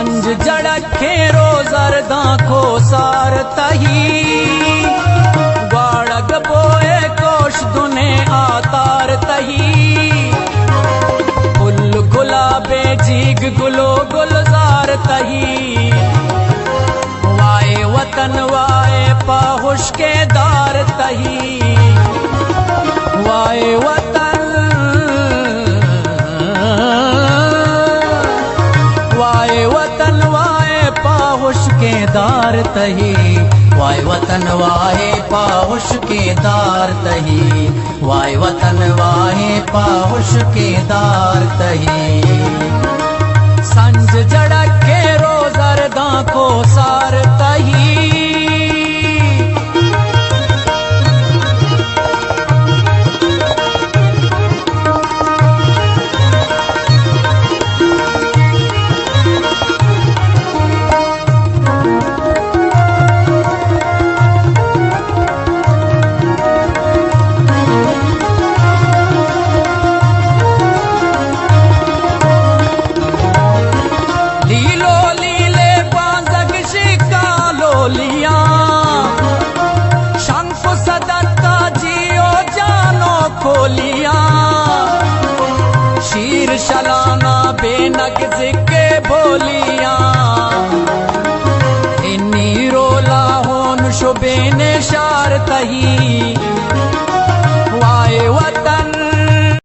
संज जड़खे रोजरदा को सार तही गाड़ग बोए कोश दुने आतार तही गुल गुलाबे जीग गुलो गुलजार तही वाए वतन वाए पाहुश के दार तही वाए वतन पाहुश के दार तही वाय वतन वाहे पाहुश के दार तही वाय वतन वाहे पाहुश के दार तही संज जड़के रोजरदा को सार तही शीर शलाना बेनग जे